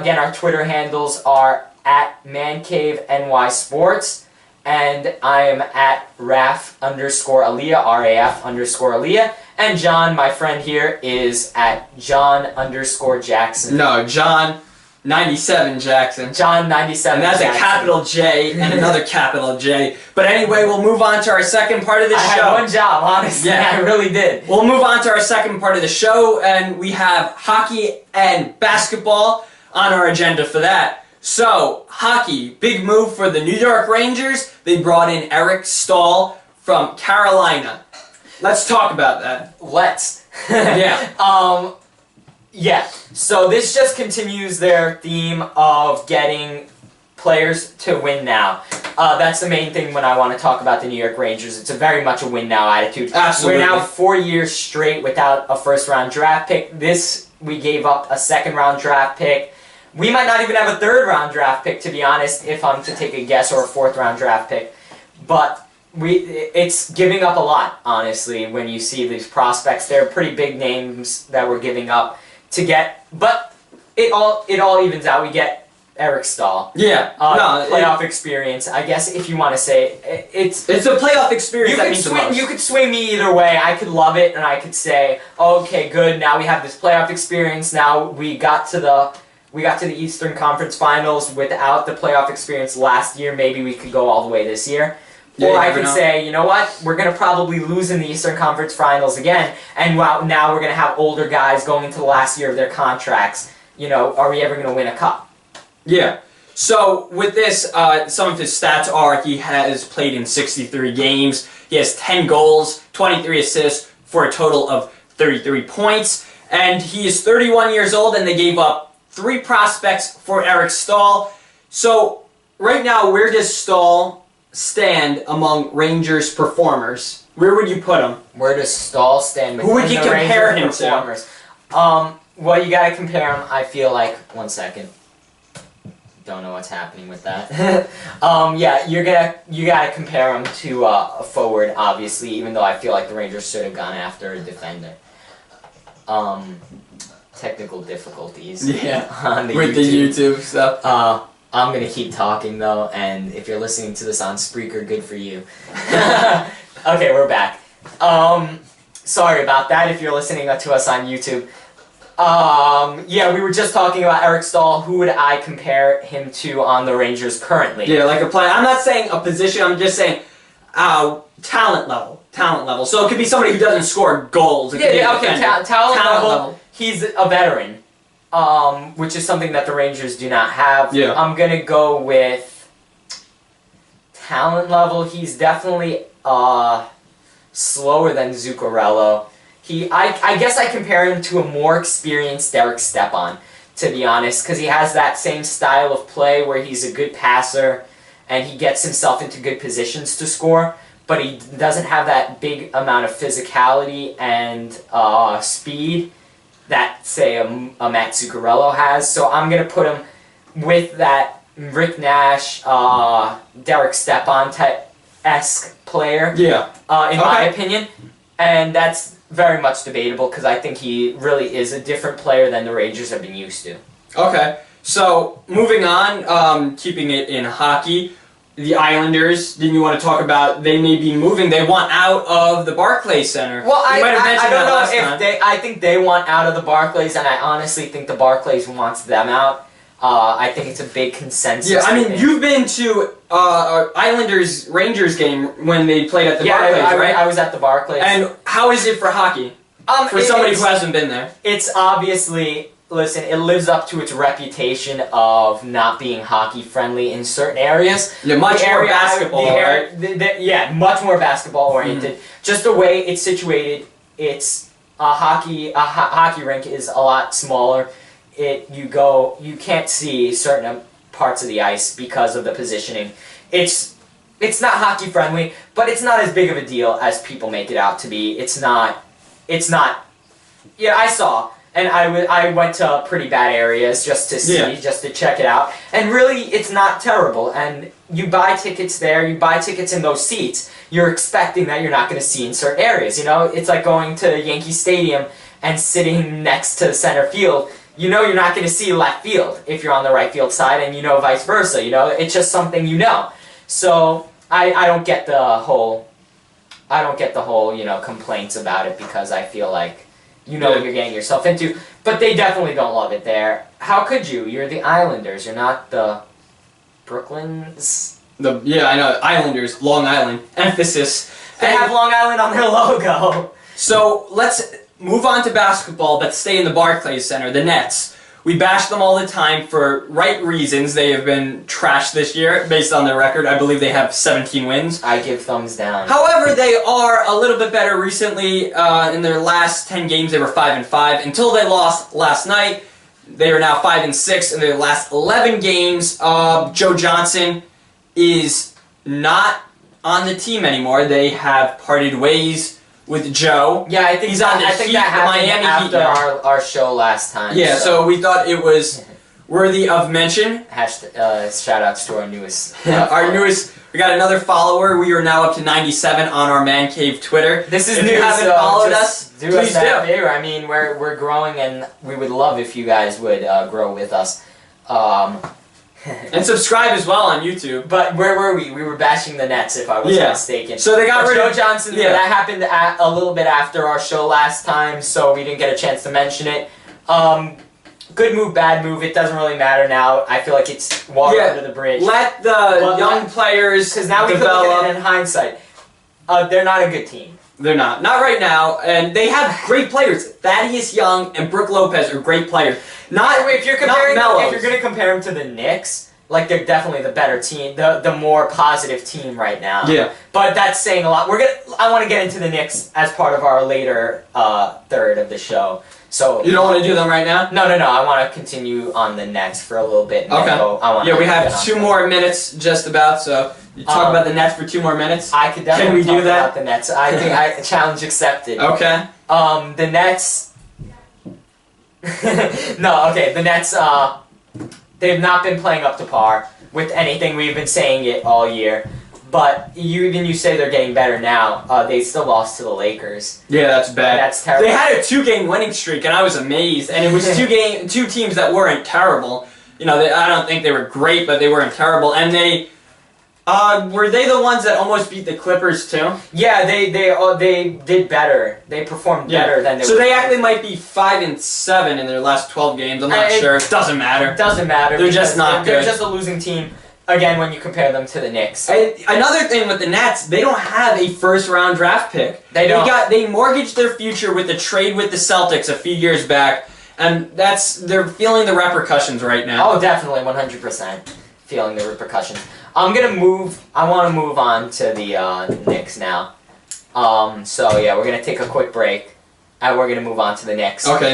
Again, our Twitter handles are at MancaveNY Sports, and I am at Raf_Aliyah, RAF_Aliyah, and John, my friend here, is at John_Jackson. No, John97 Jackson. John97 And that's Jackson. a capital J and another capital J. But anyway, we'll move on to our second part of the show. I had one job, honestly. Yeah. I really did. We'll move on to our second part of the show, and we have hockey and basketball on our agenda for that. So, hockey, big move for the New York Rangers. They brought in Eric Staal from Carolina. Let's talk about that. Let's. Yeah. Yeah. So this just continues their theme of getting players to win now. That's the main thing when I want to talk about the New York Rangers. It's a very much a win now attitude. Absolutely. We're now 4 years straight without a first-round draft pick. This, we gave up a second-round draft pick. We might not even have a third-round draft pick, to be honest, if I'm to take a guess, or a fourth-round draft pick. But it's giving up a lot, honestly, when you see these prospects. They're pretty big names that we're giving up to get, but it all evens out. We get Eric Staal. Yeah. Playoff experience, I guess, if you want to say. It's a playoff experience that means the most. You could swing me either way. I could love it, and I could say, okay, good, now we have this playoff experience. Now we got to the Eastern Conference Finals without the playoff experience last year. Maybe we could go all the way this year. Yeah, or I could say, you know what, we're going to probably lose in the Eastern Conference Finals again, and now we're going to have older guys going into the last year of their contracts. You know, are we ever going to win a cup? Yeah. So with this, some of his stats are he has played in 63 games, he has 10 goals, 23 assists, for a total of 33 points, and he is 31 years old, and they gave up 3 prospects for Eric Staal. So right now, where does Staal stand among Rangers performers? Where would you put him? Where does Staal stand? Who would you compare him to? Well, you gotta compare him. I feel like 1 second. Don't know what's happening with that. Yeah, you gotta compare him to a forward, obviously. Even though I feel like the Rangers should have gone after a defender. Technical difficulties. Yeah. On with the YouTube stuff. I'm going to keep talking, though, and if you're listening to this on Spreaker, good for you. Okay, we're back. Sorry about that if you're listening to us on YouTube. Yeah, we were just talking about Eric Staal. Who would I compare him to on the Rangers currently? Yeah, like a player. I'm not saying a position, I'm just saying talent level. Talent level. So it could be somebody who doesn't score goals. Okay, talent level. He's a veteran. Which is something that the Rangers do not have. Yeah. I'm going to go with talent level. He's definitely slower than Zuccarello. I guess I compare him to a more experienced Derek Stepan, to be honest, because he has that same style of play where he's a good passer and he gets himself into good positions to score, but he doesn't have that big amount of physicality and speed that, say, a Matt Zuccarello has. So I'm going to put him with that Rick Nash, Derek Stepan-esque player, in my opinion. And that's very much debatable because I think he really is a different player than the Rangers have been used to. Okay, so moving on, keeping it in hockey, the Islanders, didn't you want to talk about, they may be moving, they want out of the Barclays Center. Well, I don't know if I think they want out of the Barclays, and I honestly think the Barclays wants them out. I think it's a big consensus. Yeah, I mean, you've been to Islanders-Rangers game when they played at the Barclays, right? I was at the Barclays. And how is it for hockey? For somebody who hasn't been there? It's obviously, listen, it lives up to its reputation of not being hockey-friendly in certain areys. Yeah, much more basketball, right? Yeah, much more basketball-oriented. Mm-hmm. Just the way it's situated, it's a hockey rink is a lot smaller. You can't see certain parts of the ice because of the positioning. It's not hockey friendly, but it's not as big of a deal as people make it out to be. It's not. Yeah, I saw, and I went to pretty bad areas just to see, just to check it out, and really, it's not terrible. And you buy tickets there, you buy tickets in those seats. You're expecting that you're not going to see in certain areas. You know, it's like going to Yankee Stadium and sitting next to center field. you know you're not going to see left field if you're on the right field side, and you know vice versa. You know, it's just something you know. So I don't get the whole you know complaints about it, because I feel like you know what you're getting yourself into. But they definitely don't love it there. How could you? You're the Islanders. You're not the Brooklyns. Yeah, I know. Islanders, Long Island, emphasis. They have Long Island on their logo. So let's move on to basketball, but stay in the Barclays Center, the Nets. We bash them all the time for right reasons. They have been trashed this year based on their record. I believe they have 17 wins. I give thumbs down. However, they are a little bit better recently. In their last 10 games, they were 5-5 until they lost last night. They are now 5-6 in their last 11 games. Joe Johnson is not on the team anymore. They have parted ways with Joe. Yeah, I think he's on the that Heat, happened Miami Heat after now. our show last time. Yeah, so we thought it was worthy of mention. Shout outs to our newest. Our newest. We got another follower. We are now up to 97 on our Mancave Twitter. This is if news. you haven't followed us, do please us that favor. I mean, we're growing, and we would love if you guys would grow with us. And subscribe as well on YouTube. But where were we? We were bashing the Nets, if I wasn't mistaken. So they got rid of Joe Johnson. Yeah. That happened a little bit after our show last time, so we didn't get a chance to mention it. Good move, bad move. It doesn't really matter now. I feel like it's water under the bridge. Let the young players because now we can look at it in hindsight. They're not a good team. They're not. Not right now. And they have great players. Thaddeus Young and Brook Lopez are great players. If you're going to compare them to the Knicks, like they're definitely the better team, the more positive team right now. Yeah. But that's saying a lot. I want to get into the Knicks as part of our later third of the show. So you don't want to do them right now? No. I want to continue on the Nets for a little bit. Okay. We have 2 more minutes just about, so you talk about the Nets for 2 more minutes. I could definitely talk about the Nets. I think challenge accepted. Okay. The Nets. No, okay. The Nets. They've not been playing up to par with anything. We've been saying it all year. But you say they're getting better now. They still lost to the Lakers. Yeah, that's bad. That's terrible. They had a 2-game winning streak, and I was amazed. And it was two teams that weren't terrible. You know, I don't think they were great, but they weren't terrible. And they were they the ones that almost beat the Clippers too? Yeah, they did better. They performed better than they. So they actually might be 5-7 in their last 12 games. I'm not sure. It doesn't matter. It doesn't matter. They're just not good. They're just a losing team. Again, when you compare them to the Knicks. Another thing with the Nets, they don't have a first-round draft pick. They don't. They mortgaged their future with the trade with the Celtics a few years back, and they're feeling the repercussions right now. Oh, definitely, 100% feeling the repercussions. I want to move on to the Knicks now. So yeah, we're gonna take a quick break, and we're gonna move on to the Knicks. Okay.